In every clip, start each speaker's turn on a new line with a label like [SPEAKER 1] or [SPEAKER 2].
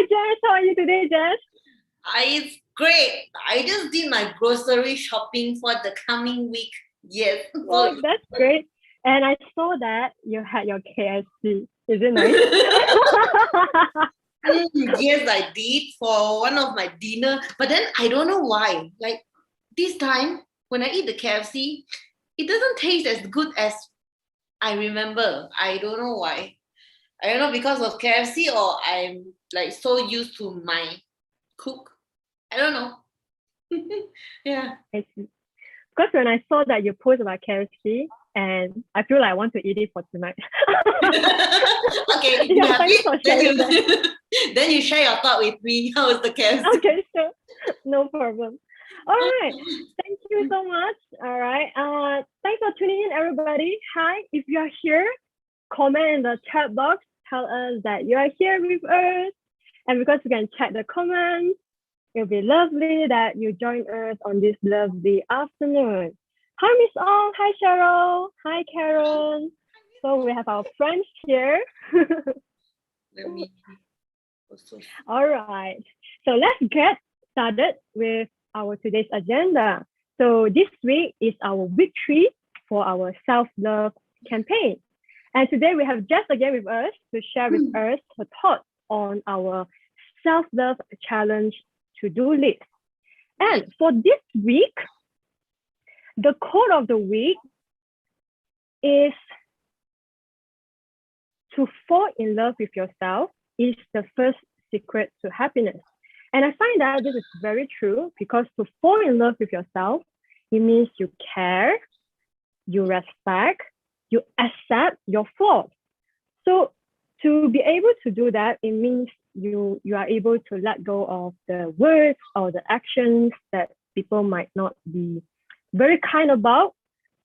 [SPEAKER 1] Jess. How are you today, Jess?
[SPEAKER 2] It's great. I just did my grocery shopping for the coming week. Yes.
[SPEAKER 1] Oh, that's great. And I saw that you had your KFC. Is it nice?
[SPEAKER 2] Yes, I did for one of my dinner. But then I don't know why. Like this time, when I eat the KFC, it doesn't taste as good as I remember. I don't know why. I don't know because of KFC or I'm like so used to my cook. I don't know. Yeah.
[SPEAKER 1] I see. Because when I saw that you post about KFC, and I feel like I want to eat it for tonight.
[SPEAKER 2] Okay,
[SPEAKER 1] Yeah, thanks for sharing that.
[SPEAKER 2] Then you share your thought with me. How is the KFC?
[SPEAKER 1] Okay, sure. No problem. All right. Thank you so much. All right. Thanks for tuning in, everybody. Hi. If you are here, comment in the chat box. Tell us that you are here with us. And because we can check the comments, it'll be lovely that you join us on this lovely afternoon. Hi, Miss Ong. Hi, Cheryl. Hi, Karen. So we have our friends here.
[SPEAKER 2] Let me also.
[SPEAKER 1] All right. So let's get started with our today's agenda. So this week is our week 3 for our self-love campaign. And today we have Jess again with us to share with us her thoughts on our self-love challenge to-do list. And for this week, the quote of the week is to fall in love with yourself is the first secret to happiness. And I find that this is very true because to fall in love with yourself, it means you care, you respect, you accept your flaws. So to be able to do that, it means you are able to let go of the words or the actions that people might not be very kind about.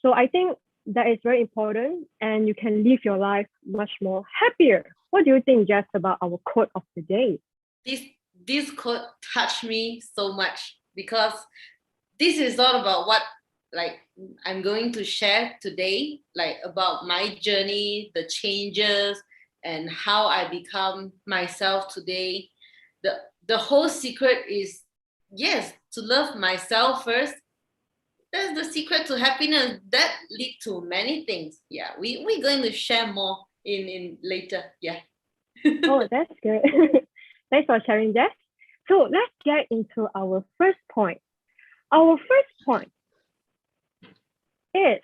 [SPEAKER 1] So I think that is very important and you can live your life much more happier. What do you think, Jess, about our quote of the day?
[SPEAKER 2] This quote touched me so much because this is all about what like I'm going to share today, like about my journey, the changes, and how I become myself today. The whole secret is, yes, to love myself first. That's the secret to happiness. That lead to many things. Yeah, we're going to share more in later. Yeah.
[SPEAKER 1] Oh, that's good. Thanks for sharing that. So let's get into our first point. Our first point is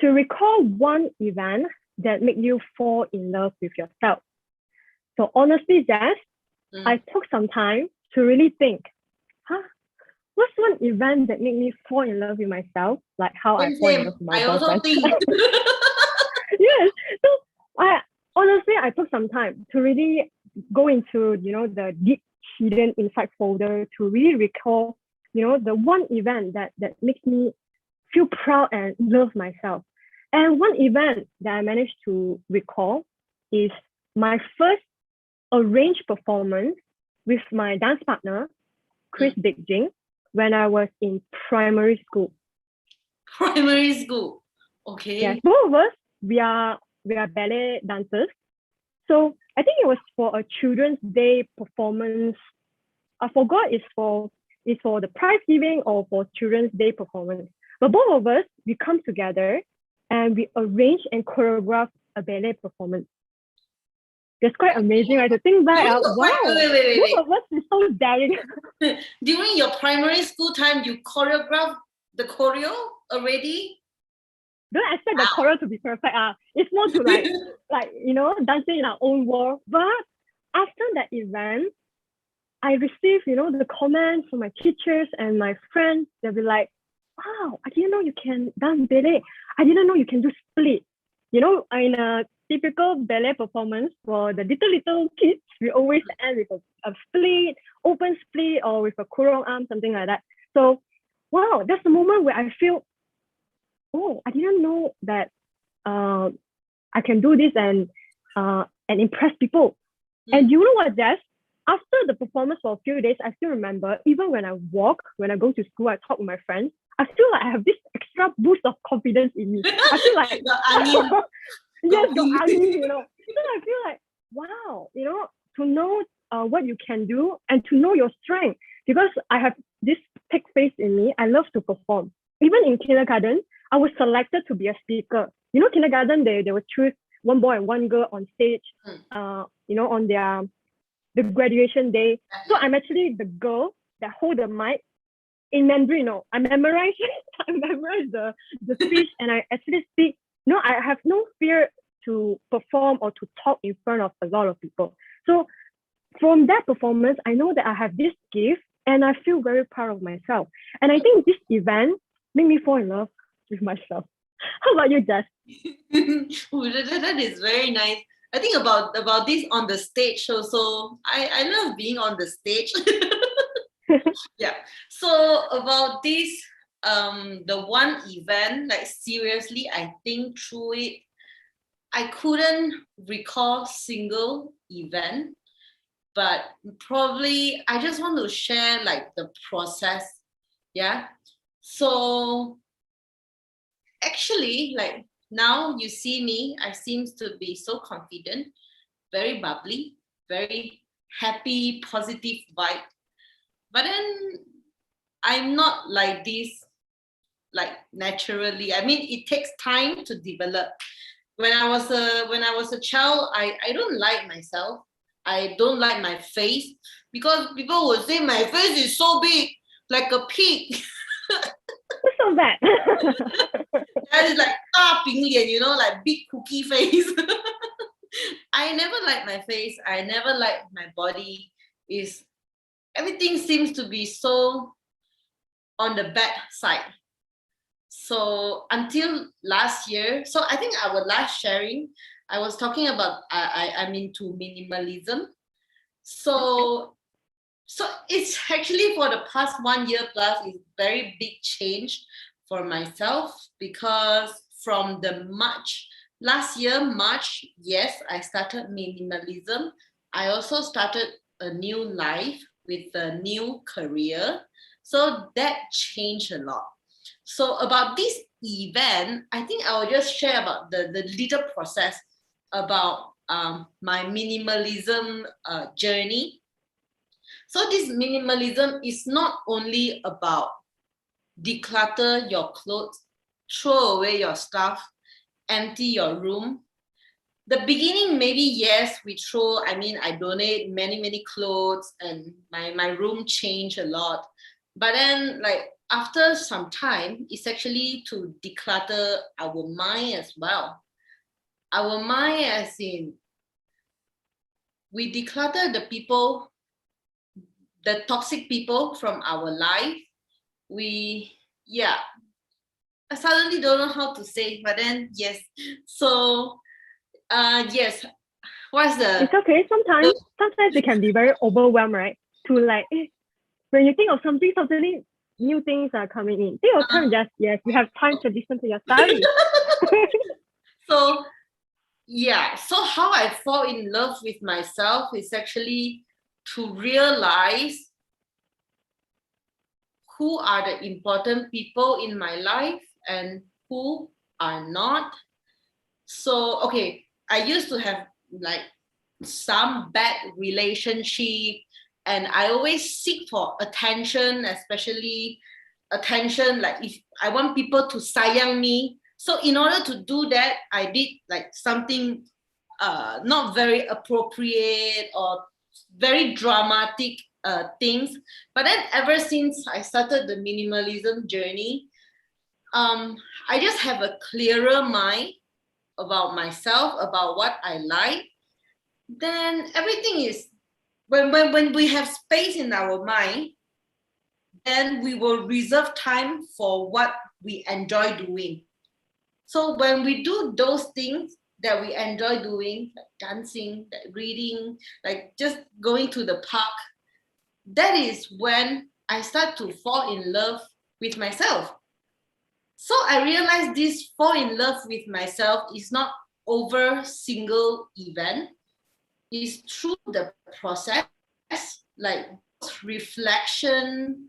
[SPEAKER 1] to recall one event that made you fall in love with yourself. So honestly, Jess, I took some time to really think, what's one event that made me fall in love with myself? Like how I fall in love with my boyfriend.
[SPEAKER 2] Also think.
[SPEAKER 1] Yes. So I took some time to really go into, the deep hidden insight folder to really recall, the one event that makes me feel proud and love myself. And one event that I managed to recall is my first arranged performance with my dance partner, Chris Digjing, when I was in primary school.
[SPEAKER 2] Primary school, okay.
[SPEAKER 1] Yes, both of us, we are ballet dancers. So I think it was for a Children's Day performance. I forgot it's for the prize giving or for Children's Day performance. But both of us, we come together and we arrange and choreograph a ballet performance. It's quite amazing, right? To think back, wow, both of us is so daring.
[SPEAKER 2] During your primary school time, you choreograph the choreo already?
[SPEAKER 1] Don't expect the choreo to be perfect. It's more to like dancing in our own world. But after that event, I received, the comments from my teachers and my friends. They'll be like, wow, I didn't know you can dance ballet. I didn't know you can do split. In a typical ballet performance for the little kids, we always end with a split, open split, or with a kurong arm, something like that. So, wow, that's the moment where I feel, oh, I didn't know that I can do this and impress people. And you know what, Jess? After the performance for a few days, I still remember, even when I go to school, I talk with my friends, I feel like I have this extra boost of confidence in me. I feel like, yes, So I feel like, wow, to know what you can do and to know your strength. Because I have this thick face in me, I love to perform. Even in kindergarten, I was selected to be a speaker. You know, kindergarten, they will choose one boy and one girl on stage, on the graduation day. So I'm actually the girl that hold the mic in Mandarin. I memorize the speech and I actually speak. I have no fear to perform or to talk in front of a lot of people. So from that performance, I know that I have this gift and I feel very proud of myself. And I think this event made me fall in love with myself. How about you, Jess?
[SPEAKER 2] Ooh, that is very nice. I think about this on the stage also. I love being on the stage. Yeah. So about this, the one event, like seriously, I think through it, I couldn't recall single event, but probably I just want to share like the process. Yeah. So actually, like now you see me, I seems to be so confident, very bubbly, very happy, positive vibe. But then I'm not like this, like naturally. I mean, it takes time to develop. When I was a child, I don't like myself. I don't like my face because people would say my face is so big, like a pig.
[SPEAKER 1] It's so bad.
[SPEAKER 2] That is like 大饼脸, like big cookie face. I never like my face. I never like my body. Everything seems to be so on the bad side. So until last year, so I think our last sharing, I was talking about I'm into minimalism. So it's actually for the past 1 year plus, it's very big change for myself because from the last year, March, yes, I started minimalism. I also started a new life with a new career. So that changed a lot. So about this event, I think I will just share about the little process about my minimalism journey. So this minimalism is not only about declutter your clothes, throw away your stuff, empty your room. The beginning, maybe yes, I donate many clothes and my room changed a lot. But then like after some time, it's actually to declutter our mind as well. Our mind as in, we declutter the people, the toxic people from our life. I suddenly don't know how to say, but then yes. So yes, what's the...
[SPEAKER 1] It's okay. Sometimes it can be very overwhelmed, right? To like, when you think of something, suddenly new things are coming in. Take your time, just yes, you have time to listen to your story.
[SPEAKER 2] So yeah, so how I fall in love with myself is actually to realize who are the important people in my life and who are not. So okay, I used to have like some bad relationship and I always seek for attention, especially attention, like if I want people to sayang me. So in order to do that, I did like something not very appropriate or very dramatic things. But then ever since I started the minimalism journey, I just have a clearer mind about myself, about what I like. Then everything is, when we have space in our mind, then we will reserve time for what we enjoy doing. So when we do those things that we enjoy doing, like dancing, like reading, like just going to the park, that is when I start to fall in love with myself. So I realized this fall in love with myself is not over single event. It's through the process, like reflection,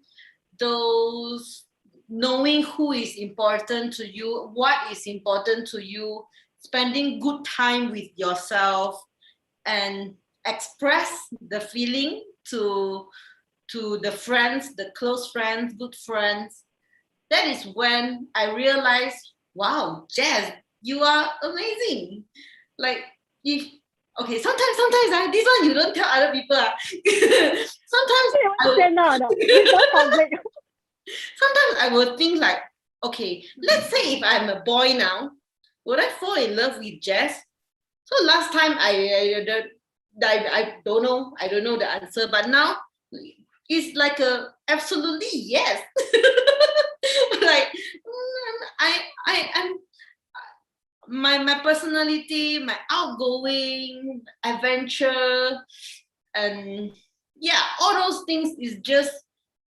[SPEAKER 2] those knowing who is important to you, what is important to you, spending good time with yourself, and express the feeling to the friends, the close friends, good friends, that is when I realized, wow, Jazz, you are amazing. Like if okay, sometimes this one you don't tell other people. Sometimes
[SPEAKER 1] It's not public.
[SPEAKER 2] sometimes I will think like, okay, let's say if I'm a boy now, would I fall in love with Jazz? So last time I don't know, I don't know the answer, but now it's like a absolutely yes. Like I'm my personality, my outgoing, adventure, and yeah, all those things is just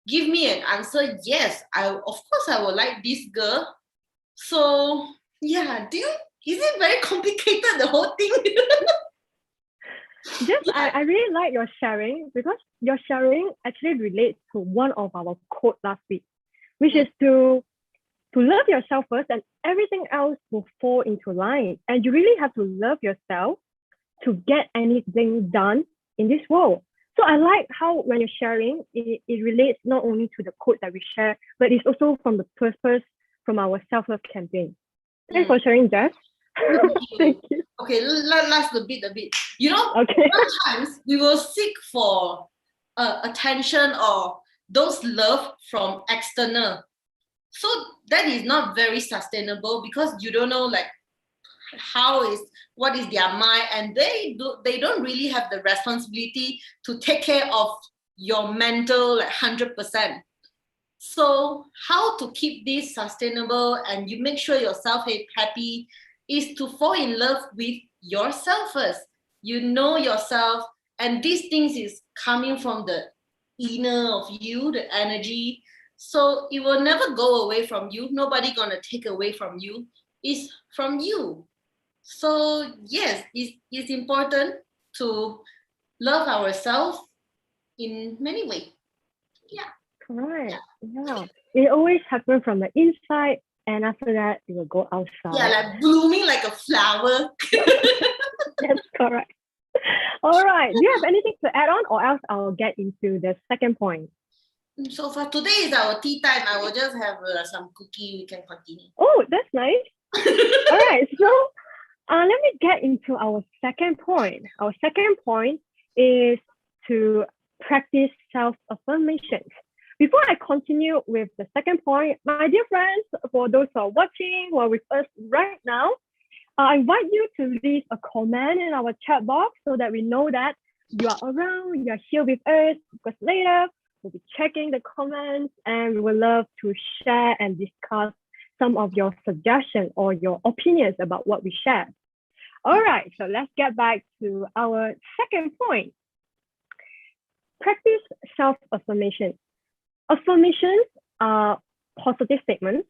[SPEAKER 2] give me an answer. Yes, I of course I would like this girl. So yeah, is it very complicated the whole thing?
[SPEAKER 1] Just I really like your sharing because your sharing actually relates to one of our quote last week, which is to love yourself first and everything else will fall into line. And you really have to love yourself to get anything done in this world. So I like how when you're sharing, it relates not only to the quote that we share, but it's also from the purpose from our self-love campaign. Thanks for sharing, Jess. Thank you.
[SPEAKER 2] Okay, last a bit. You know,
[SPEAKER 1] Okay.
[SPEAKER 2] sometimes we will seek for attention or those love from external. So that is not very sustainable because you don't know like what is their mind, and they don't really have the responsibility to take care of your mental like 100%. So how to keep this sustainable and you make sure yourself happy is to fall in love with yourself first. You know yourself, and these things is coming from the inner of you, the energy. So it will never go away from you. Nobody gonna take away from you. It's from you. So yes, it's important to love ourselves in many ways. Yeah.
[SPEAKER 1] Correct. Yeah. It always happens from the inside, and after that, it will go outside.
[SPEAKER 2] Yeah, like blooming like a flower.
[SPEAKER 1] That's correct. All right. Do you have anything to add on, or else I'll get into the second point?
[SPEAKER 2] So for today is our tea time. I will just have some cookie. We can continue.
[SPEAKER 1] Oh, that's nice. All right. So let me get into our second point. Our second point is to practice self-affirmations. Before I continue with the second point, my dear friends, for those who are watching, who are with us right now, I invite you to leave a comment in our chat box so that we know that you are around, you are here with us, because later we'll be checking the comments and we would love to share and discuss some of your suggestions or your opinions about what we share. All right, so let's get back to our second point. Practice self-affirmation. Affirmations are positive statements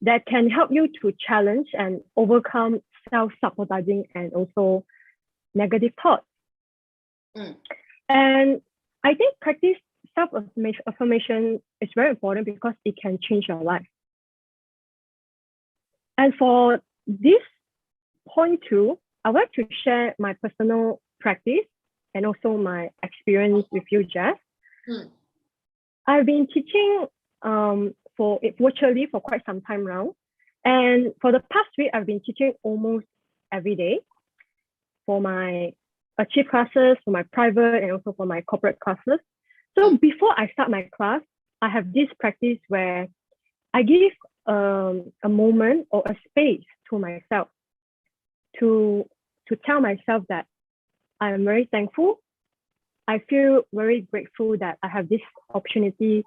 [SPEAKER 1] that can help you to challenge and overcome self-sabotaging and also negative thoughts. And I think practice self-affirmation is very important because it can change your life. And for this point two, I would like to share my personal practice and also my experience with you, Jess. I've been teaching virtually for quite some time now. And for the past week, I've been teaching almost every day for my Achieve classes, for my private, and also for my corporate classes. So before I start my class, I have this practice where I give a moment or a space to myself to tell myself that I am very thankful. I feel very grateful that I have this opportunity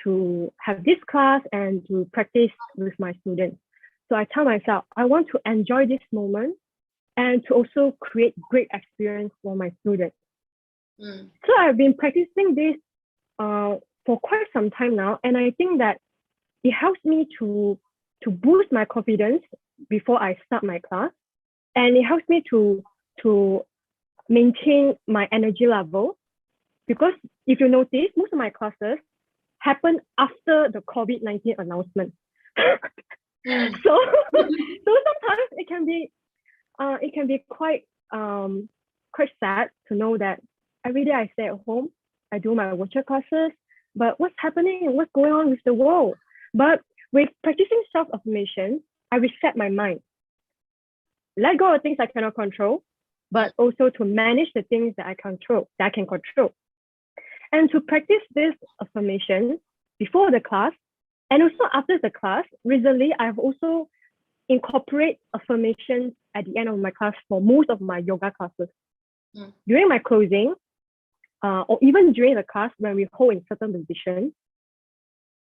[SPEAKER 1] to have this class and to practice with my students. So I tell myself, I want to enjoy this moment and to also create great experience for my students. So I've been practicing this for quite some time now, and I think that it helps me to boost my confidence before I start my class, and it helps me to maintain my energy level, because if you notice, most of my classes happen after the COVID-19 announcement. So sometimes it can be quite quite sad to know that every day I stay at home, I do my virtual classes, but what's happening? What's going on with the world? But with practicing self-affirmation, I reset my mind. Let go of things I cannot control, but also to manage the things that I can control. And to practice this affirmation before the class and also after the class, recently I've also incorporate affirmations at the end of my class for most of my yoga classes. During my closing, or even during the class when we hold in certain positions,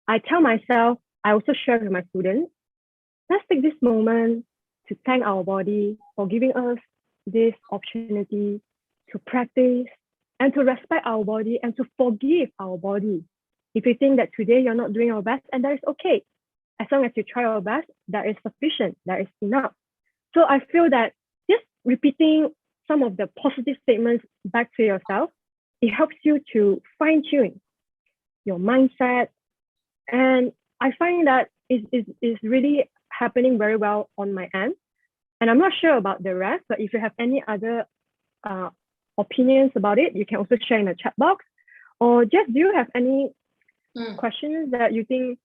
[SPEAKER 1] I tell myself, I also share with my students, let's take this moment to thank our body for giving us this opportunity to practice and to respect our body and to forgive our body. If you think that today you're not doing your best, and that is okay. As long as you try your best, that is sufficient, that is enough. So I feel that just repeating some of the positive statements back to yourself, it helps you to fine-tune your mindset. And I find that is really happening very well on my end. And I'm not sure about the rest, but if you have any other opinions about it, you can also share in the chat box. Or Jess, do you have any questions that you think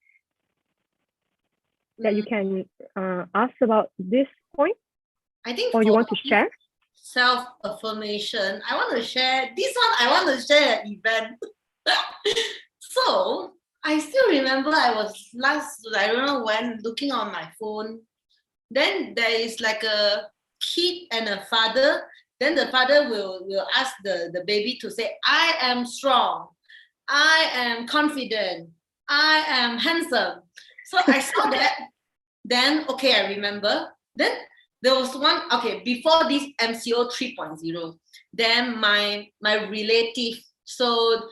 [SPEAKER 1] that you can ask about this point?
[SPEAKER 2] I think
[SPEAKER 1] or you want to share?
[SPEAKER 2] Self-affirmation. I want to share this one. I want to share an event. So I still remember I was I don't know when, looking on my phone. Then there is like a kid and a father. Then the father will ask the baby to say, I am strong. I am confident. I am handsome. So I saw that. Then, okay, I remember. Then there was one, okay, before this MCO 3.0, then my relative, so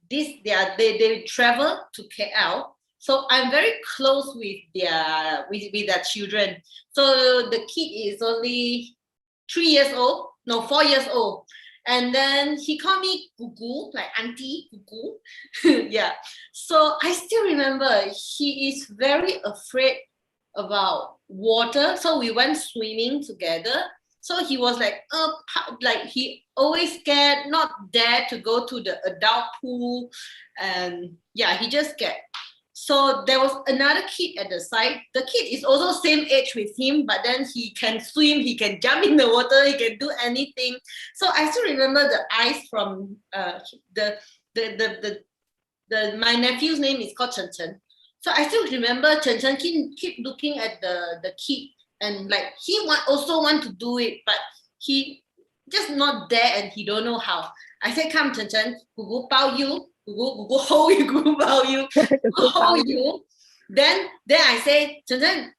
[SPEAKER 2] they travel to KL. So I'm very close with their children. So the kid is only 4 years old. And then he called me Gugu, like Auntie Gugu. Yeah. So I still remember he is very afraid about water. So we went swimming together. So he was like he always scared, not dare to go to the adult pool. And yeah, he just scared. So there was another kid at the side. The kid is also same age with him, but then he can swim, he can jump in the water, he can do anything. So I still remember the eyes from my nephew's name is called Chen Chen. So I still remember Chen Chen keep looking at the kid, and like he also want to do it, but he just not there and he don't know how. I said, come Chen Chen, Gugu bao you. Go hold you, go about you, go hold you. Then I say, Chen Chen,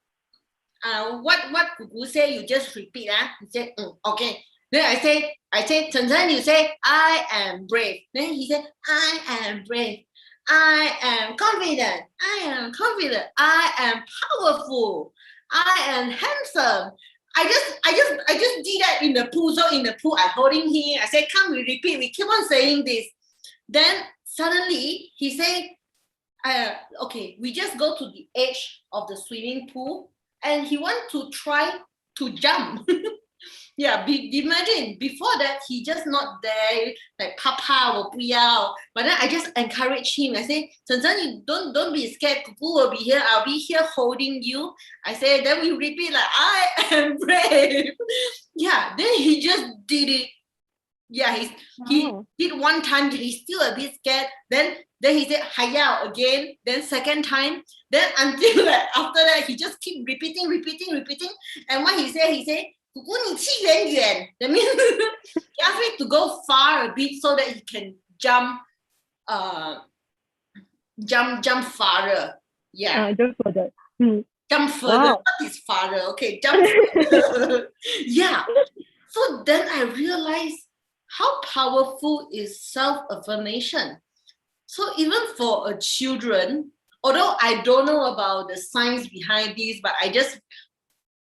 [SPEAKER 2] what Gugu say, you just repeat. He said, okay. Then I say, Chen Chen, you say, I am brave. Then he said, I am brave. I am confident. I am confident. I am powerful. I am handsome. I just did that in the pool. So in the pool, I holding him. I said, come, we repeat. We keep on saying this. Then suddenly he said, okay, we just go to the edge of the swimming pool, and he want to try to jump. Yeah, imagine before that he just not there, like Papa or Puyao. But then I just encourage him. I say, Chen Chen, you don't be scared. Kuku will be here. I'll be here holding you. I say, then we repeat like, I am brave. Yeah, then he just did it. Yeah, he did one time. He's still a bit scared. Then he said hayao again. Then second time. Then until like, after that, he just keep repeating. And what he said, Gugu, 你去远远. That means he asked me to go far a bit so that he can jump farther. Yeah.
[SPEAKER 1] Jump further.
[SPEAKER 2] Jump further.
[SPEAKER 1] Wow.
[SPEAKER 2] What is farther? Okay, jump further. Yeah. So then I realized how powerful is self-affirmation. So even for a children, although I don't know about the science behind this, but I just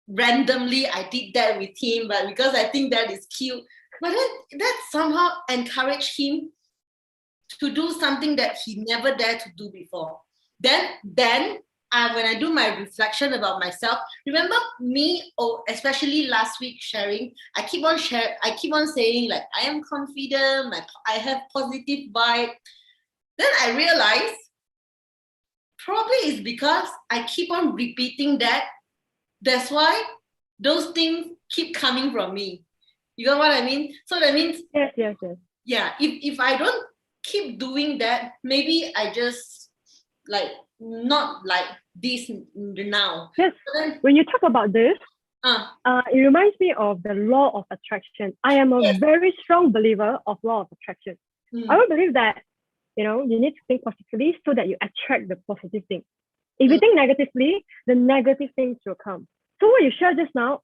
[SPEAKER 2] randomly I did that with him, but because I think that is cute. But then that somehow encouraged him to do something that he never dared to do before. Then when I do my reflection about myself, remember me, especially last week sharing, I keep on saying like, I am confident, like I have positive vibe. Then I realized probably it's because I keep on repeating that. That's why those things keep coming from me. You know what I mean? So that means,
[SPEAKER 1] Yes.
[SPEAKER 2] yeah, if I don't keep doing that, maybe I just like not like this now.
[SPEAKER 1] Yes.
[SPEAKER 2] Then,
[SPEAKER 1] When you talk about this,
[SPEAKER 2] uh,
[SPEAKER 1] it reminds me of the law of attraction. I am a
[SPEAKER 2] yes.
[SPEAKER 1] very strong believer of law of attraction. I don't believe that, you need to think positively so that you attract the positive thing. If you think negatively, the negative things will come. So what you shared just now,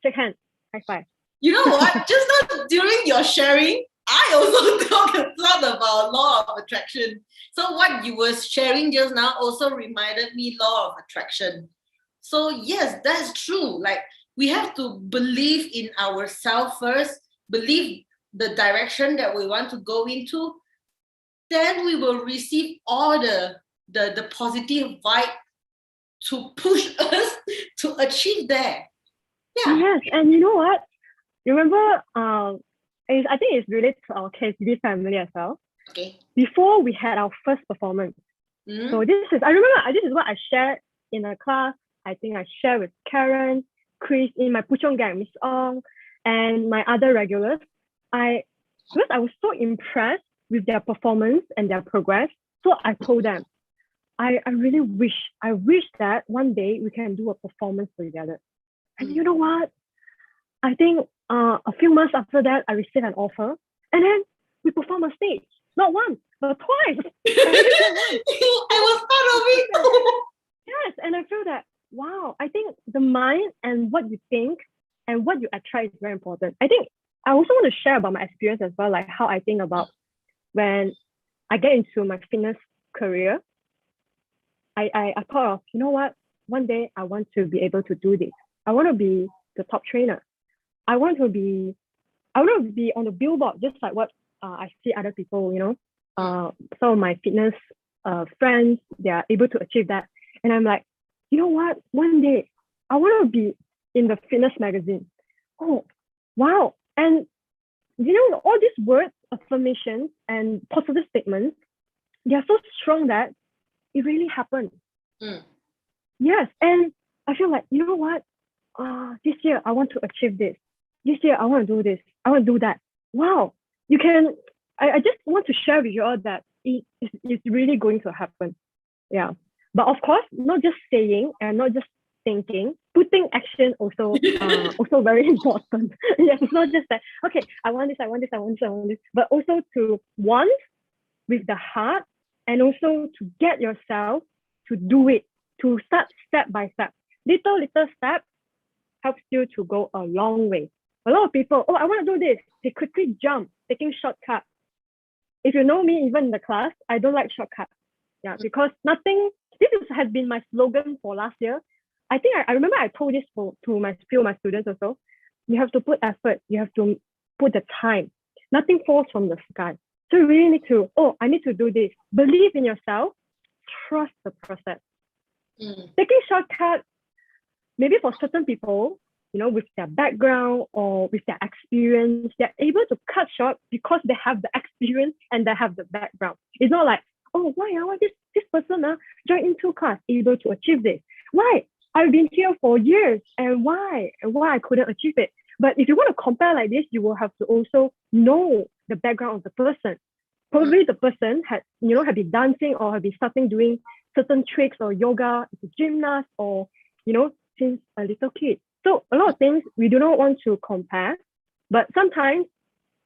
[SPEAKER 1] shake hands, high five.
[SPEAKER 2] You know what? Just now during your sharing, I also thought about law of attraction. So what you were sharing just now also reminded me law of attraction. So yes, that's true. Like we have to believe in ourselves first, believe the direction that we want to go into, then we will receive all the positive vibe to push us to achieve that. Yeah.
[SPEAKER 1] Yes, and you know what? Remember, I think it's related to our KCB family as well.
[SPEAKER 2] Okay.
[SPEAKER 1] Before we had our first performance, so I remember this is what I shared in a class. I think I shared with Karen, Chris in my Puchong gang, Miss Ong, and my other regulars. Because I was so impressed with their performance and their progress, so I told them, I really wish that one day we can do a performance together. And you know what? I think a few months after that, I received an offer, and then we performed on stage, not once, but twice.
[SPEAKER 2] I was part of it.
[SPEAKER 1] Yes, and I feel that, wow, I think the mind and what you think and what you attract is very important. I think I also want to share about my experience as well, like how I think about when I get into my fitness career. I thought of, you know what, one day I want to be able to do this. I want to be the top trainer. I want to be on the billboard, just like what I see other people, some of my fitness friends, they are able to achieve that. And I'm like, you know what? One day I want to be in the fitness magazine. Oh, wow. And all these words, affirmations and positive statements, they are so strong that it really happened. Yes. And I feel like, you know what? This year I want to achieve this. This year I want to do this. I want to do that. Wow. I just want to share with you all that it's really going to happen. Yeah. But of course, not just saying and not just thinking, putting action also very important. Yes, it's not just that, okay, I want this, but also to want with the heart and also to get yourself to do it, to start step by step. Little steps helps you to go a long way. A lot of people, I want to do this. They quickly jump, taking shortcuts. If you know me, even in the class, I don't like shortcuts. Yeah, because has been my slogan for last year. I think I remember I told this to my students also. You have to put effort. You have to put the time. Nothing falls from the sky. So you really need to, I need to do this. Believe in yourself. Trust the process. Taking shortcuts, maybe for certain people, with their background or with their experience, they're able to cut short because they have the experience and they have the background. It's not like, why this person joined into class able to achieve this? Why? I've been here for years, and why I couldn't achieve it? But if you want to compare like this, you will have to also know the background of the person. Probably the person had been dancing or had been starting doing certain tricks or yoga, as a gymnast, or since a little kid. So a lot of things we do not want to compare, but sometimes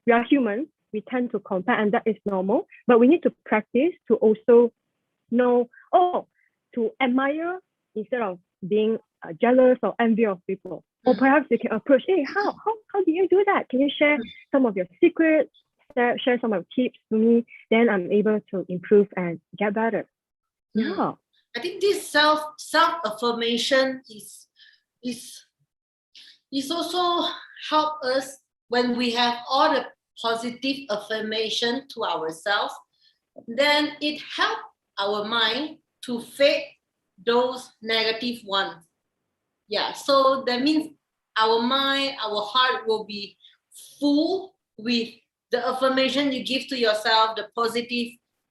[SPEAKER 1] we are human. We tend to compare, and that is normal. But we need to practice to also know, to admire instead of being jealous or envy of people. Or perhaps you can approach, hey, how do you do that? Can you share some of your secrets? Share some of your tips to me? Then I'm able to improve and get better. Yeah.
[SPEAKER 2] I think this self affirmation is also help us when we have all the positive affirmation to ourselves. Then it helps our mind to fade those negative ones. Yeah, so that means our mind, our heart will be full with the affirmation you give to yourself, the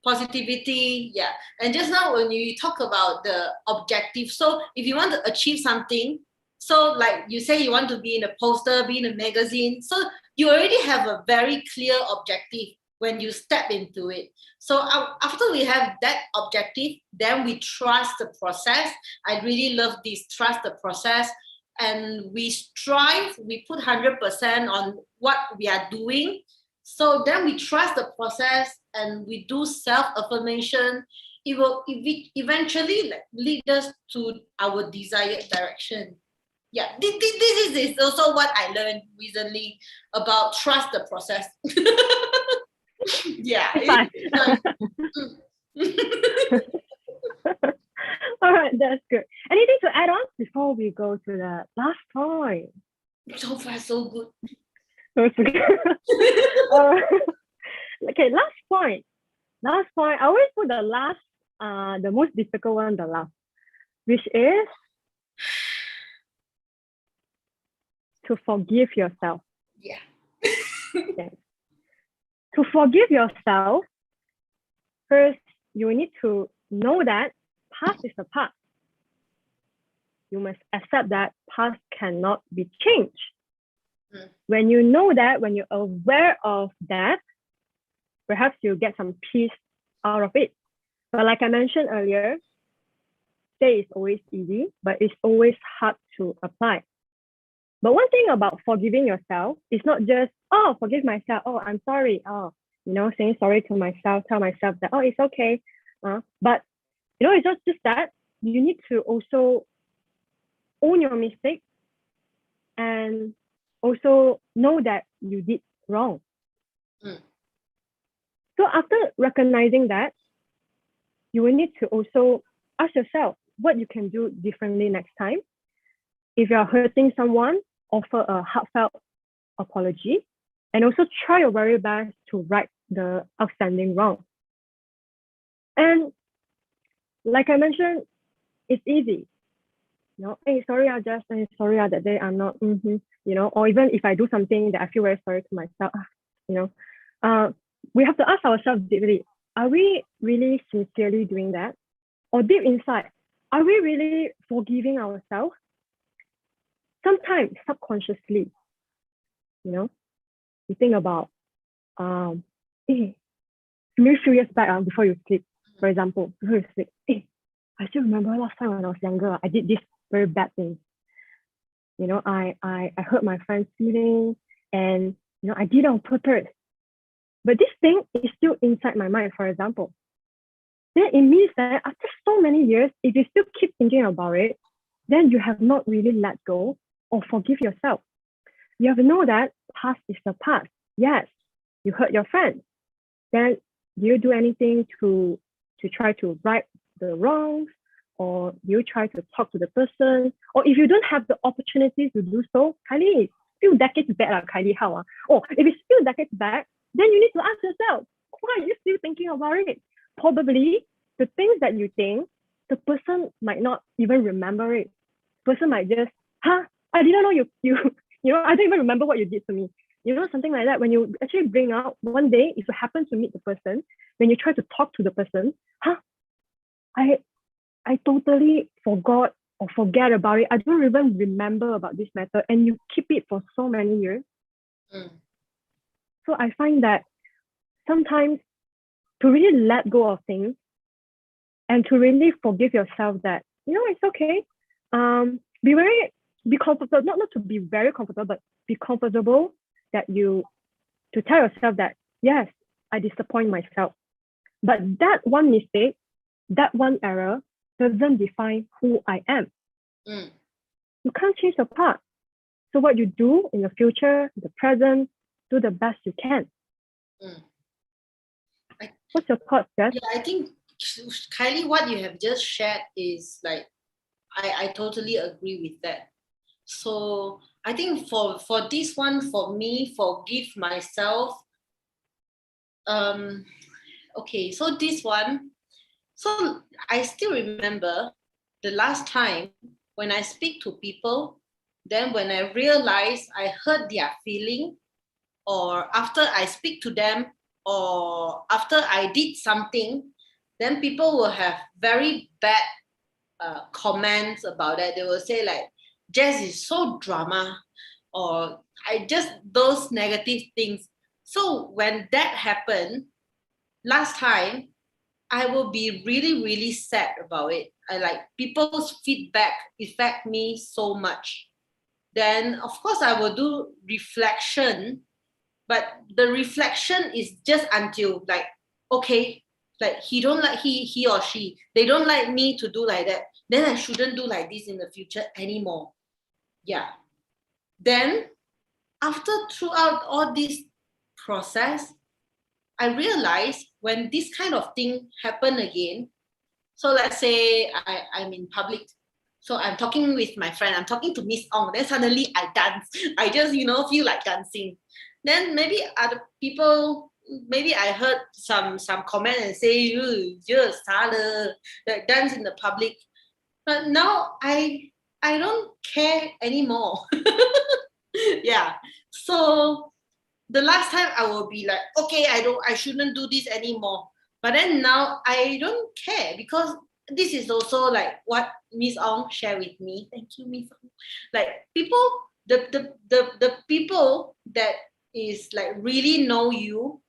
[SPEAKER 2] positivity. Yeah. And just now when you talk about the objective, so if you want to achieve something, so like you say you want to be in a poster, be in a magazine, so you already have a very clear objective when you step into it. So after we have that objective, then we trust the process. I really love this, trust the process. And we strive, we put 100% on what we are doing. So then we trust the process and we do self-affirmation. It will eventually lead us to our desired direction. Yeah, this is also what I learned recently about trust the process. Yeah.
[SPEAKER 1] All right, that's good. Anything to add on before we go to the last point?
[SPEAKER 2] So far, so good.
[SPEAKER 1] That's good. All right. Okay, last point. Last point. I always put the last, the most difficult one, the last, which is to forgive yourself.
[SPEAKER 2] Yeah.
[SPEAKER 1] Okay. To forgive yourself, first you need to know that past is the past. You must accept that past cannot be changed. When you know that, when you're aware of that, perhaps you'll get some peace out of it. But like I mentioned earlier, say it's always easy, but it's always hard to apply. But one thing about forgiving yourself is not just, oh, forgive myself, oh, I'm sorry, oh, saying sorry to myself, tell myself that, oh, it's okay. But, it's not just that. You need to also own your mistake and also know that you did wrong. So after recognizing that, you will need to also ask yourself what you can do differently next time. If you're hurting someone, offer a heartfelt apology and also try your very best to right the outstanding wrong. And like I mentioned, it's easy. Hey, sorry, Jaz, sorry, that day I'm not, or even if I do something that I feel very sorry to myself, we have to ask ourselves deeply, are we really sincerely doing that? Or deep inside, are we really forgiving ourselves? Sometimes subconsciously, you think about, maybe a few years back before you sleep, for example, before you sleep, I still remember last time when I was younger, I did this very bad thing. I hurt my friend's feelings and, I did it on purpose. But this thing is still inside my mind, for example. Then it means that after so many years, if you still keep thinking about it, then you have not really let go or forgive yourself. You have to know that past is the past. Yes, you hurt your friend. Then do you do anything to try to right the wrongs? Or you try to talk to the person? Or if you don't have the opportunity to do so, Kylie, few decades back, Kylie, how? Oh, if it's few decades back, then you need to ask yourself, why are you still thinking about it? Probably the things that you think, the person might not even remember it. The person might just, I didn't know you I don't even remember what you did to me. Something like that. When you actually bring out one day, if you happen to meet the person, when you try to talk to the person, I totally forgot or forget about it. I don't even remember about this matter, and you keep it for so many years. So I find that sometimes to really let go of things and to really forgive yourself that, it's okay. Be comfortable, not to be very comfortable, but be comfortable that to tell yourself that, yes, I disappoint myself. But that one mistake, that one error doesn't define who I am. You can't change the past. So what you do in the future, the present, do the best you can. What's your thoughts, Jaz?
[SPEAKER 2] Yeah, I think, Kylie, what you have just shared is like, I totally agree with that. So I think for this one, for me, forgive myself. Okay, so this one, so I still remember the last time when I speak to people, then when I realize I hurt their feeling, or after I speak to them, or after I did something, then people will have very bad comments about that. They will say like, Jaz is so drama, or I just those negative things. So when that happened last time, I will be really, really sad about it. I like people's feedback affect me so much. Then of course I will do reflection, but the reflection is just until like, okay, like he or she, they don't like me to do like that, then I shouldn't do like this in the future anymore. Yeah. Then after throughout all this process, I realized when this kind of thing happen again, so let's say I'm in public, so I'm talking with my friend, I'm talking to Miss Ong, then suddenly I dance. I just, feel like dancing. Then maybe other people, maybe I heard some comment and say, you just like dance in the public. But now I don't care anymore. Yeah. So the last time I will be like, okay, I shouldn't do this anymore. But then now I don't care, because this is also like what Miss Ong shared with me. Thank you, Miss Ong. Like people, the people that is like really know you,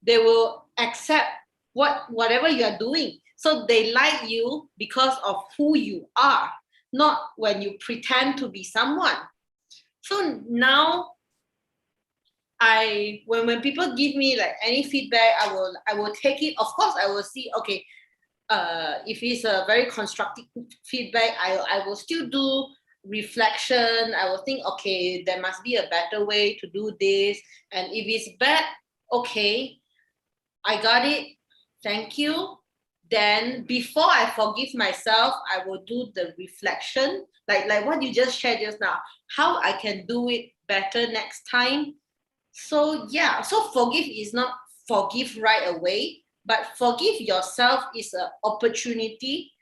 [SPEAKER 2] they will accept whatever you are doing. So they like you because of who you are, not when you pretend to be someone. So now when people give me like any feedback, I will take it. Of course, I will see, okay, if it's a very constructive feedback, I will still do reflection. I will think, okay, there must be a better way to do this. And if it's bad, okay, I got it. Thank you. Then before I forgive myself, I will do the reflection, like what you just shared just now, how I can do it better next time. So yeah, so forgive is not forgive right away, but forgive yourself is an opportunity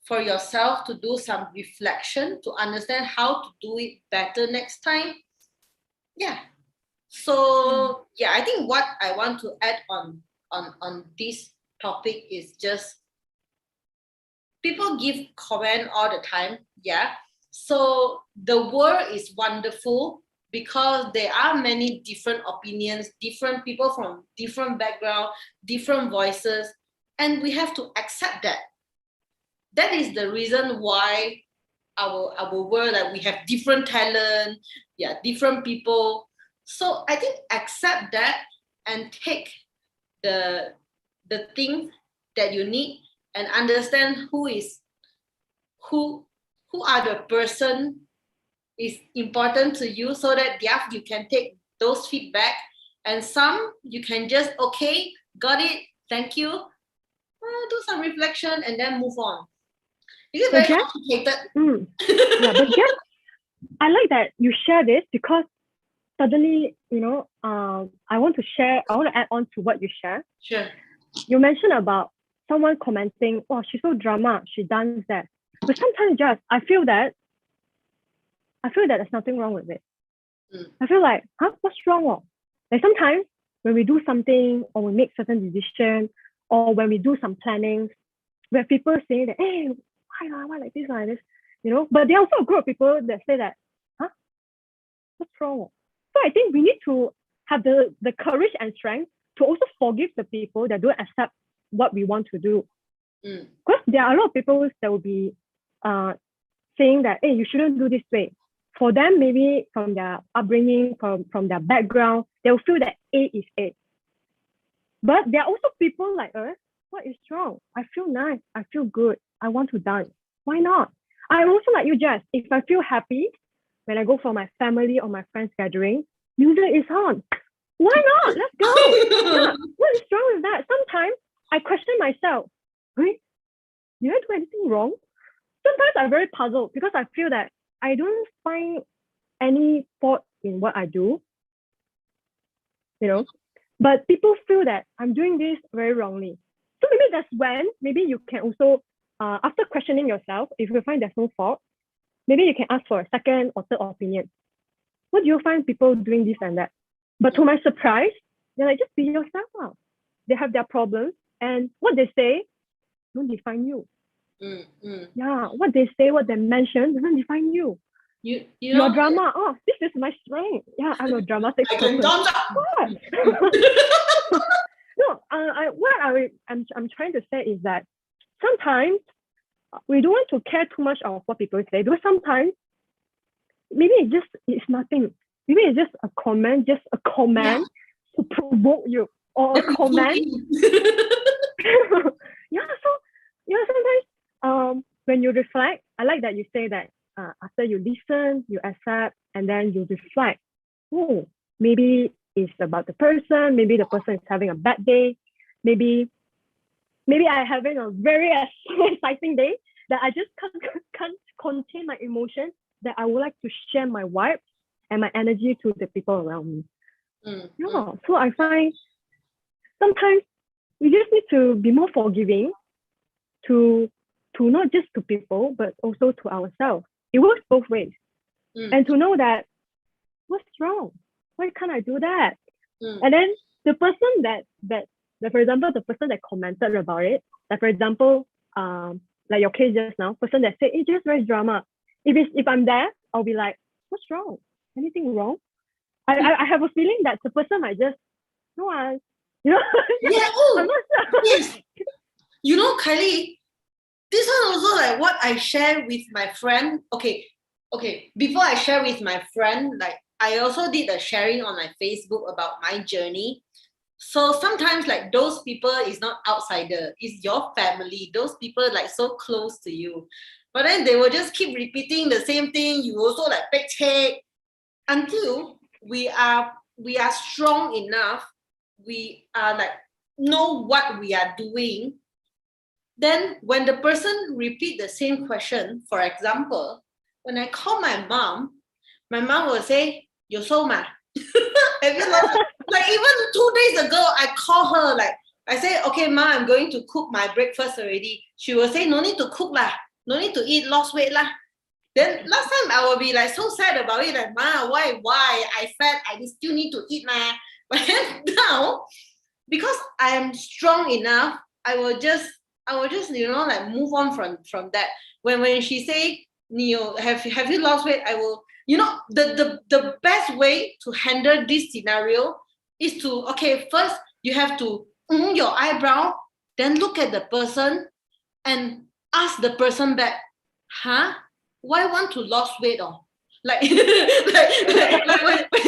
[SPEAKER 2] for yourself to do some reflection, to understand how to do it better next time. Yeah. So yeah, I think what I want to add on this topic is just people give comment all the time. Yeah. So the world is wonderful because there are many different opinions, different people from different background, different voices, and we have to accept that. That is the reason why our world, that we have different talent, yeah, different people. So I think accept that and take the things that you need, and understand who are the person is important to you, so that you can take those feedback, and some you can just, okay, got it, thank you, do some reflection and then move on. Is it very complicated?
[SPEAKER 1] Yeah, but just I like that you share this, because suddenly, I want to add on to what you share.
[SPEAKER 2] Sure.
[SPEAKER 1] You mentioned about someone commenting, oh, she's so drama, she does that. But sometimes just I feel that there's nothing wrong with it. I feel like, what's wrong? Like sometimes when we do something, or we make certain decisions, or when we do some planning, we have people saying that, hey, why like this, but there are also a group of people that say that, what's wrong? So I think we need to have the courage and strength to also forgive the people that don't accept what we want to do. Because there are a lot of people that will be saying that, hey, you shouldn't do this way. For them, maybe from their upbringing, from their background, they'll feel that A is A. But there are also people like us, what is wrong? I feel nice, I feel good, I want to dance. Why not? I'm also like you, Jess. If I feel happy when I go for my family or my friends gathering, music is on. Why not? Let's go. Yeah. What is wrong with that? Sometimes I question myself. Wait, did I do anything wrong? Sometimes I'm very puzzled, because I feel that I don't find any fault in what I do. But people feel that I'm doing this very wrongly. So maybe that's when maybe you can also after questioning yourself, if you find there's no fault, maybe you can ask for a second or third opinion. What do you find people doing this and that? But to my surprise, they're like, just be yourself now. They have their problems, and what they say don't define you. Yeah, what they say, what they mention doesn't define you.
[SPEAKER 2] You
[SPEAKER 1] Your
[SPEAKER 2] know,
[SPEAKER 1] drama, oh, this is my strength. Yeah, I'm a dramatic
[SPEAKER 2] I can
[SPEAKER 1] person.
[SPEAKER 2] dance.
[SPEAKER 1] No, I'm trying to say is that sometimes we don't want to care too much of what people say, because sometimes maybe it's nothing. Maybe it's just a comment to provoke you, or a comment. Sometimes when you reflect, I like that you say that after you listen, you accept, and then you reflect. Oh, maybe it's about the person. Maybe the person is having a bad day. Maybe I'm having a very exciting day that I just can't contain my emotions, that I would like to share my vibe and my energy to the people around me. So I find sometimes we just need to be more forgiving to not just to people, but also to ourselves. It works both ways. And to know that, what's wrong? Why can't I do that? And then the person that, for example, the person that commented about it, like for example, like your case just now, person that said, it's just very drama. If I'm there, I'll be like, what's wrong? Anything wrong? I have a feeling that the person might just, no, I'm not sure.
[SPEAKER 2] Yes. You know, Kylie, this one also like what I share with my friend. Okay. Before I share with my friend, like I also did a sharing on my Facebook about my journey. So sometimes like those people is not outsider, it's your family. Those people like so close to you. But then they will just keep repeating the same thing. You also like backcheck until we are strong enough. We are like know what we are doing. Then when the person repeat the same question, for example, when I call my mom will say, "You so ma." Have you lost? Like even 2 days ago, I call her, like I say, "Okay, ma, I'm going to cook my breakfast already." She will say, "No need to cook lah, no need to eat, lost weight lah." Then last time I will be like so sad about it, like, "Ma, why? I fat, I still need to eat ma." But then now, because I am strong enough, I will just like move on from that. When she say, "Neo, have you lost weight?" I will, the best way to handle this scenario is to, okay, first you have to your eyebrow, then look at the person and ask the person back, "Huh? Why want to lose weight?" Or like, when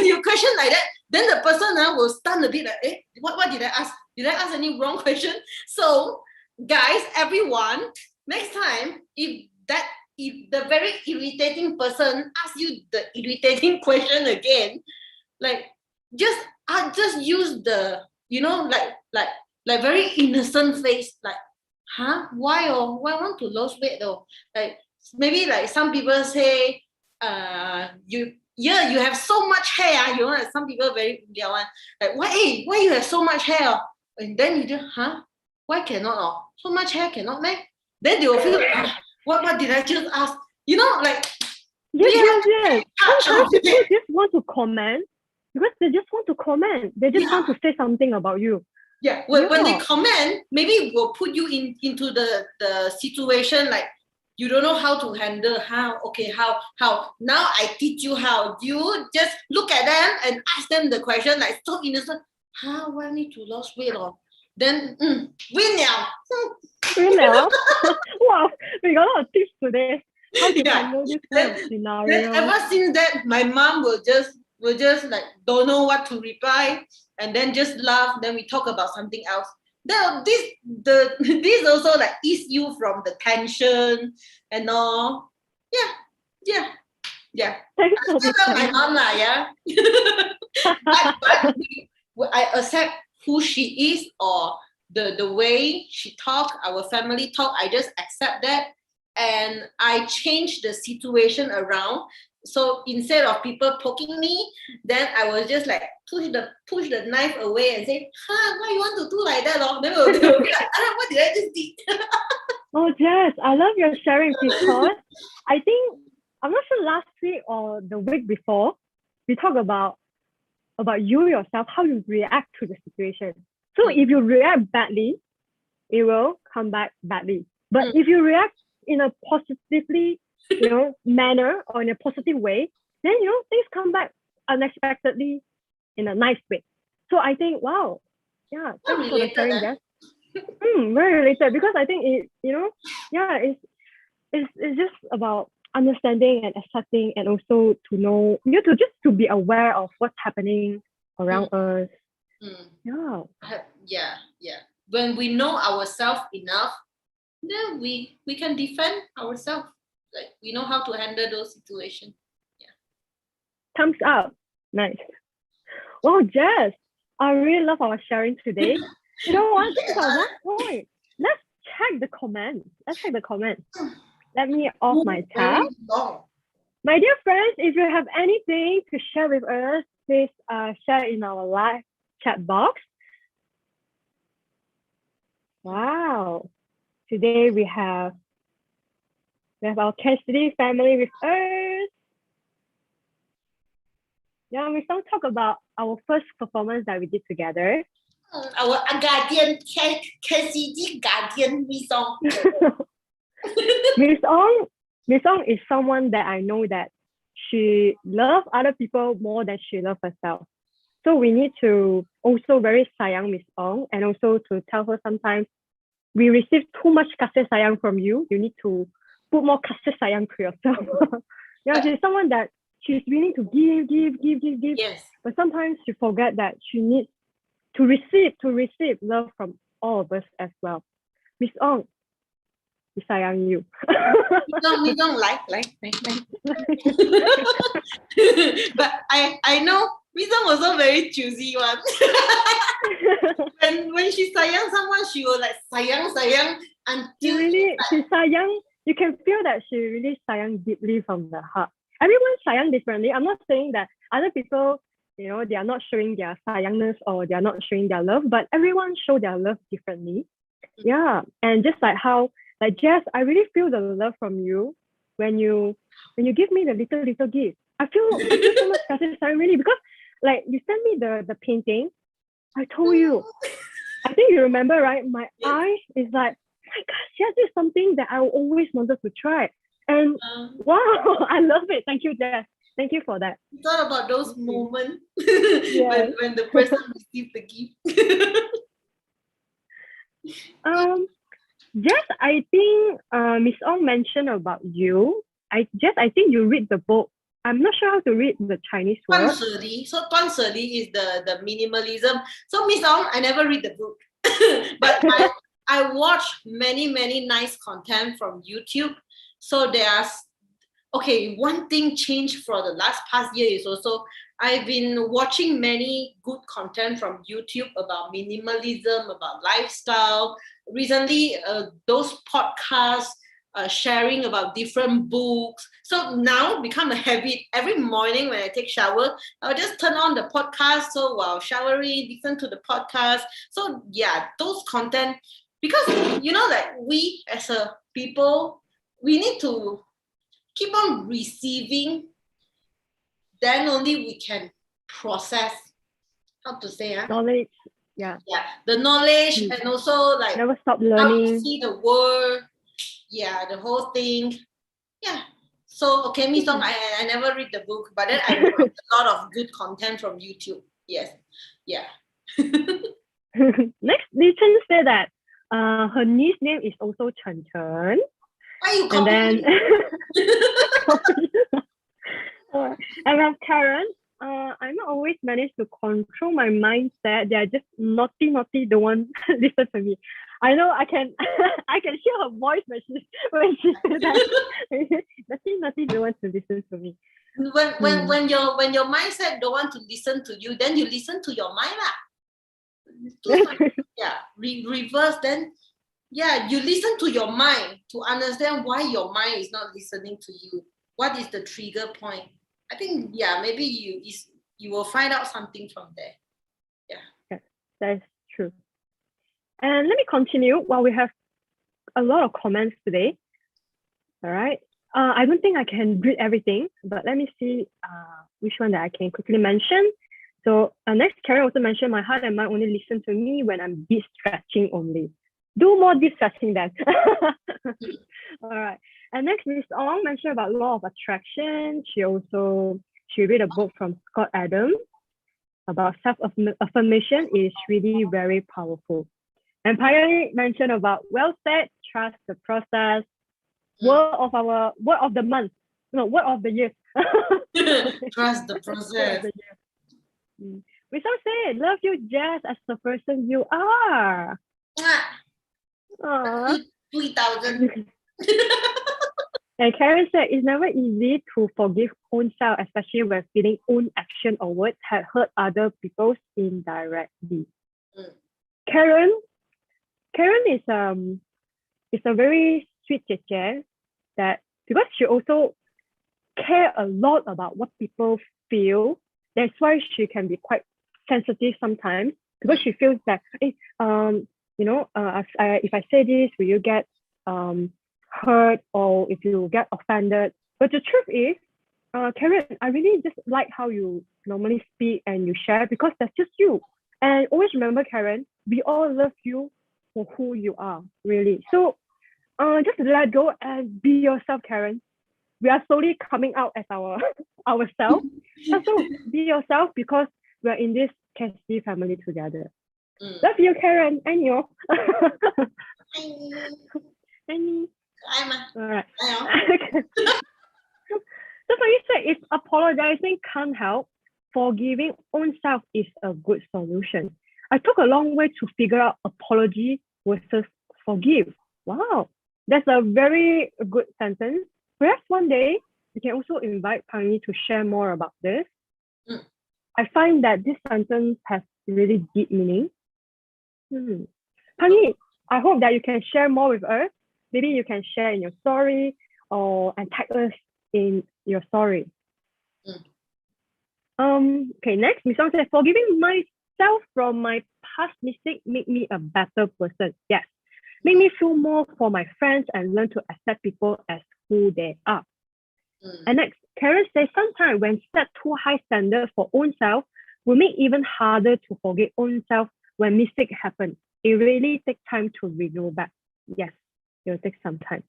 [SPEAKER 2] you question like that, then the person will stun a bit like, what did I ask? Did I ask any wrong question? So guys, everyone, next time, if the very irritating person asks you the irritating question again, like just use the like very innocent face, like, "Huh? Why want to lose weight though?" Like maybe like some people say, you have so much hair, like some people very like, why you have so much hair? And then you just, "Huh? Why cannot? So much hair cannot make?" Then they will feel like, what did I just ask? Like
[SPEAKER 1] Yes. Sometimes people just want to comment because they just want to comment. They just want to say something about you.
[SPEAKER 2] Yeah. When they comment, maybe we'll put you into the situation like you don't know how to handle. How now I teach you how. You just look at them and ask them the question like so innocent. How why need to lose weight or then win now.
[SPEAKER 1] Wow, we got a lot of tips today. How to handle this kind of scenario.
[SPEAKER 2] Then ever since that, my mom will just like don't know what to reply, and then just laugh. Then we talk about something else. Then this also like ease you from the tension and all. Yeah.
[SPEAKER 1] Thanks for
[SPEAKER 2] my mom lah, yeah. but I accept who she is or the way she talk, our family talk. I just accept that, and I change the situation around. So instead of people poking me, then I will just like push the knife away and say, "Huh, why you want to do like that?" Then they will be like, "What did I just do?"
[SPEAKER 1] Oh, Jess, I love your sharing because I think, I'm not sure last week or the week before, we talked about you yourself, how you react to the situation. So
[SPEAKER 2] Mm.
[SPEAKER 1] if you react badly, it will come back badly. But
[SPEAKER 2] Mm.
[SPEAKER 1] if you react in a positively, manner or in a positive way, then things come back unexpectedly in a nice way. So I think, wow, yeah,
[SPEAKER 2] Not
[SPEAKER 1] thanks for the
[SPEAKER 2] related,
[SPEAKER 1] sharing,
[SPEAKER 2] eh?
[SPEAKER 1] Jess. Very related because I think yeah, it's just about understanding and accepting and also to know, to just to be aware of what's happening
[SPEAKER 2] Mm.
[SPEAKER 1] around us.
[SPEAKER 2] Mm.
[SPEAKER 1] Yeah.
[SPEAKER 2] Yeah, yeah. When we know ourselves enough, then we can defend ourselves. Like we know how to handle those situations.
[SPEAKER 1] Thumbs up. Nice. Wow, Jess, I really love our sharing today. You know what? This is our last point. Let's check the comments. Let's check the comments. Let me off my tab.
[SPEAKER 2] Very long.
[SPEAKER 1] My dear friends, if you have anything to share with us, please share in our live chat box. Wow. Today we have our Cassidy family with us. Yeah, we don't talk about our first performance that we did together.
[SPEAKER 2] Our guardian, KCD guardian, Miss Ong.
[SPEAKER 1] Miss Ong is someone that I know that she loves other people more than she loves herself. So we need to also very sayang Miss Ong, and also to tell her sometimes we receive too much kasih sayang from you. You need to put more kasih sayang to yourself. Yeah, she's someone that she's willing to give.
[SPEAKER 2] Yes.
[SPEAKER 1] But sometimes she forget that she needs to receive love from all of us as well. Miss Ong, we sayang you.
[SPEAKER 2] We don't like. But I know Miss Ong also very choosy one. when she sayang someone, she will like sayang until
[SPEAKER 1] She's sayang. You can feel that she really sayang deeply from the heart. Everyone sayang differently. I'm not saying that other people, they are not showing their sayangness or they are not showing their love, but everyone show their love differently. Yeah, and just like how, like Jess, I really feel the love from you when you give me the little gift. I feel so much kasih sayang really because like you sent me the painting. I told you, I think you remember, right? My eyes is like, oh my gosh, yes, this is something that I always wanted to try. And wow, I love it. Thank you, Jess. Thank you for that.
[SPEAKER 2] It's all about those moments
[SPEAKER 1] Yes.
[SPEAKER 2] when the person received the gift.
[SPEAKER 1] Jess, I think Miss Ong mentioned about you. I think you read the book. I'm not sure how to read the Chinese word.
[SPEAKER 2] So 断舍离 is the minimalism. So Miss Ong, I never read the book, but I watch many nice content from YouTube. So there's one thing changed for the past year is also I've been watching many good content from YouTube about minimalism, about lifestyle. Recently, those podcasts sharing about different books. So now become a habit. Every morning when I take shower, I'll just turn on the podcast. So while showering, listen to the podcast. So yeah, those content, because like we as a people, we need to keep on receiving, then only we can process, how to say,
[SPEAKER 1] knowledge. Yeah,
[SPEAKER 2] the knowledge, and also like
[SPEAKER 1] never stop
[SPEAKER 2] how to
[SPEAKER 1] learning.
[SPEAKER 2] see the world, the whole thing. So okay, Miss Song, I never read the book, but then I watch a lot of good content from YouTube. Yes.
[SPEAKER 1] Next, Li Chen said that her niece name is also Chen Chen.
[SPEAKER 2] Why you
[SPEAKER 1] And then
[SPEAKER 2] copy?
[SPEAKER 1] and with Karen, I not always manage to control my mindset. They are just naughty, don't want to listen to me. I know I can I can hear her voice when she said that naughty don't want to listen to me.
[SPEAKER 2] When your mindset don't want to listen to you, then you listen to your mind lah. Reverse then. You listen to your mind to understand why your mind is not listening to you. What is the trigger point? I think maybe you will find out something from there.
[SPEAKER 1] Yeah, that's true. And let me continue while we have a lot of comments today. All right. I don't think I can read everything, but let me see which one that I can quickly mention. So next, Karen also mentioned my heart and mind only listen to me when I'm deep stretching only. Do more deep stretching then. All right. And next, Miss Ong mentioned about law of attraction. She read a book from Scott Adams about self-affirmation is really very powerful. And Pioneer mentioned about well said, trust the process, word of the month, no, word of the year.
[SPEAKER 2] Trust the process.
[SPEAKER 1] We all say, love you just as the person you are. Aww.
[SPEAKER 2] 3,000.
[SPEAKER 1] And Karen said, it's never easy to forgive own self, especially when feeling own action or words had hurt other people indirectly. Karen is a very sweet teacher that because she also care a lot about what people feel. That's why she can be quite sensitive sometimes because she feels that, if I say this, will you get hurt or if you get offended? But the truth is, Karen, I really just like how you normally speak and you share because that's just you. And always remember, Karen, we all love you for who you are, really. So just let go and be yourself, Karen. We are slowly coming out as ourselves. So be yourself because we're in this KSD family together. Love you, Karen. And you. Annie. All right. So for you said, if apologizing can't help, forgiving own self is a good solution. I took a long way to figure out apology versus forgive. Wow, that's a very good sentence. Perhaps one day we can also invite Pani to share more about this. I find that this sentence has really deep meaning. Pani, I hope that you can share more with us. Maybe you can share in your story and tag us in your story. Okay, next, Miss Ong says, forgiving myself from my past mistake make me a better person. Yes, make me feel more for my friends and learn to accept people as who they are. And next, Karen says, sometimes when set too high standards for own self, will make even harder to forgive own self when mistake happen. It really takes time to renew back. Yes, it will take some time.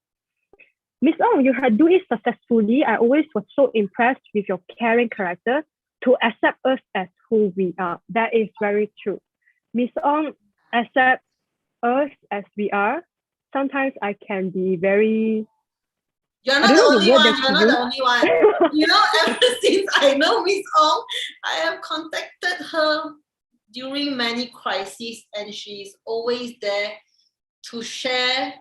[SPEAKER 1] Miss Ong, you had do it successfully. I always was so impressed with your caring character to accept us as who we are. That is very true. Miss Ong, accept us as we are. Sometimes I can be very...
[SPEAKER 2] You're not the only one. You're not the only one. You know, ever since I know Miss Ong, I have contacted her during many crises, and she's always there to share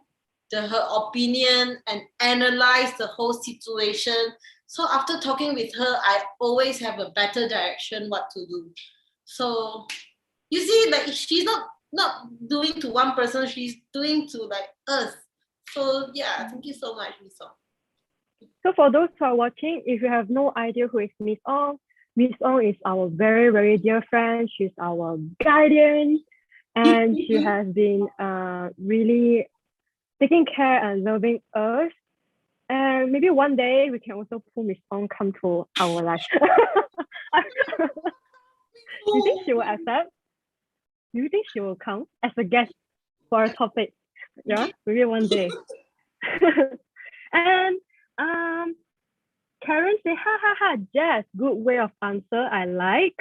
[SPEAKER 2] her opinion and analyze the whole situation. So after talking with her, I always have a better direction what to do. So you see, like she's not doing to one person, she's doing to like us. So yeah, thank you so much, Miss Ong.
[SPEAKER 1] So for those who are watching, if you have no idea who is Miss Ong is our very, very dear friend. She's our guardian, and she has been really taking care and loving us. And maybe one day we can also pull Miss Ong come to our life. Do you think she will accept? Do you think she will come as a guest for a topic? Yeah, maybe one day. And Karen say, ha ha ha, Jaz, good way of answer. I like.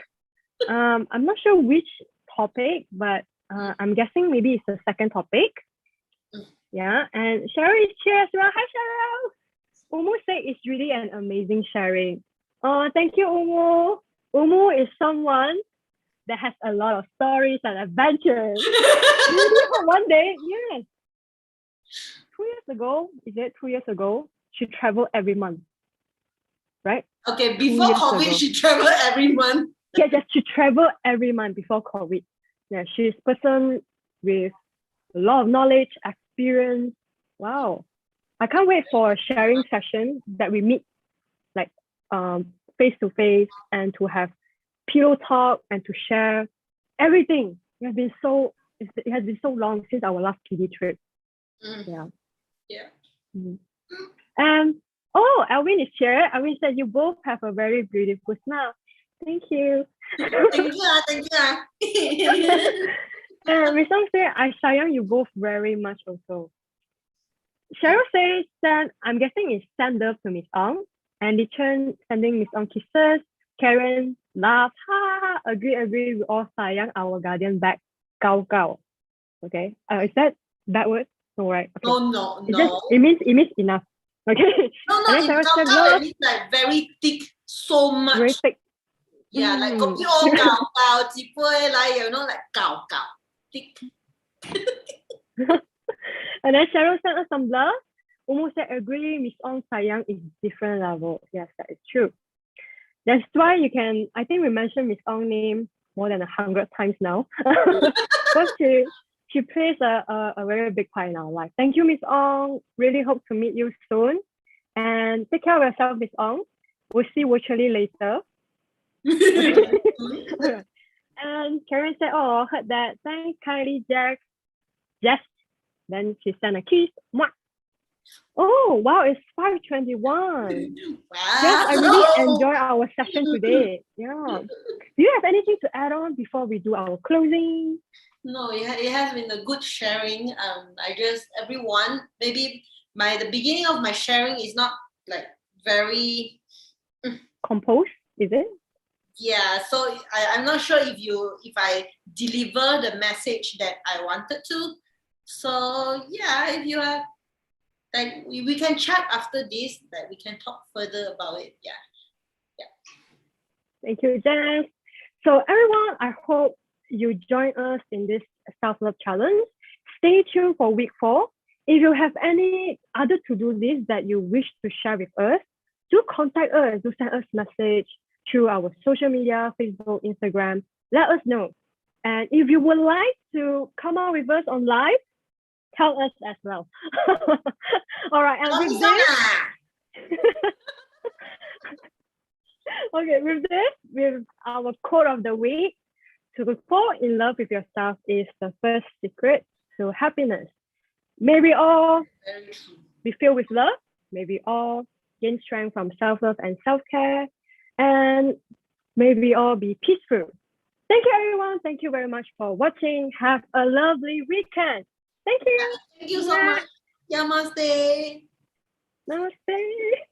[SPEAKER 1] I'm not sure which topic, but I'm guessing maybe it's the second topic. Yeah, and Cheryl is here as well. Hi, Cheryl. Umu said it's really an amazing sharing. Oh, thank you, Umu. Umu is someone that has a lot of stories and adventures. Really, one day, yes. 2 years ago, is it 2 years ago? She traveled every month, right?
[SPEAKER 2] Okay, before COVID, she traveled every month.
[SPEAKER 1] Yes, she traveled every month before COVID. Yeah, she's a person with a lot of knowledge, experience. Wow. I can't wait for a sharing session that we meet like face to face and to have pillow talk and to share everything. It has been so long since our last PD trip. Yeah.
[SPEAKER 2] Yeah.
[SPEAKER 1] And Alvin is here. Alvin said you both have a very beautiful smile. Thank you.
[SPEAKER 2] Thank you.
[SPEAKER 1] And Miss Ong said, I sayang you both very much also. Cheryl says that I'm guessing it's send love to Miss Ong. And Chen sending Miss Ong kisses. Karen laugh. Ha, agree. We all sayang our guardian back. Gao gao. Okay. Is that bad word? No, right? Okay.
[SPEAKER 2] No.
[SPEAKER 1] It means enough. Okay.
[SPEAKER 2] No,
[SPEAKER 1] And then
[SPEAKER 2] in
[SPEAKER 1] Cheryl said
[SPEAKER 2] Gao
[SPEAKER 1] love.
[SPEAKER 2] it means like very thick, so much.
[SPEAKER 1] Very thick.
[SPEAKER 2] Yeah, like kopi o gao, jipoy, like, you know, like gao. Thick.
[SPEAKER 1] And then Cheryl sent us some love. Almost said agree, Miss Ong sayang is different level. Yes, that is true. That's why you can, I think we mentioned Miss Ong name more than 100 times now. But she plays a very big part in our life. Thank you, Miss Ong. Really hope to meet you soon. And take care of yourself, Miss Ong. We'll see virtually later. And Karen said, oh, heard that. Thanks, Kylie, Jack. Yes. Then she sent a kiss. Mwah. Oh, wow, it's 5:21.
[SPEAKER 2] Wow.
[SPEAKER 1] Yes, I really enjoy our session today. Yeah. Do you have anything to add on before we do our closing?
[SPEAKER 2] No, it has been a good sharing. I just, everyone, maybe the beginning of my sharing is not like very
[SPEAKER 1] composed, is it?
[SPEAKER 2] Yeah, so I'm not sure if I deliver the message that I wanted to. So yeah, if you have, like, we can chat after this, that we can talk further about it. Yeah.
[SPEAKER 1] Thank you, Jess. So everyone, I hope you join us in this self-love challenge. Stay tuned for week 4. If you have any other to-do list that you wish to share with us, do contact us, do send us message through our social media, Facebook, Instagram. Let us know. And if you would like to come out with us on live, tell us as well. All right, and with this, okay, with our quote of the week, to fall in love with yourself is the first secret to happiness. May we all be filled with love. May we all gain strength from self-love and self-care. And may we all be peaceful. Thank you, everyone. Thank you very much for watching. Have a lovely weekend. Thank you.
[SPEAKER 2] Thank you so much. Namaste.
[SPEAKER 1] Namaste.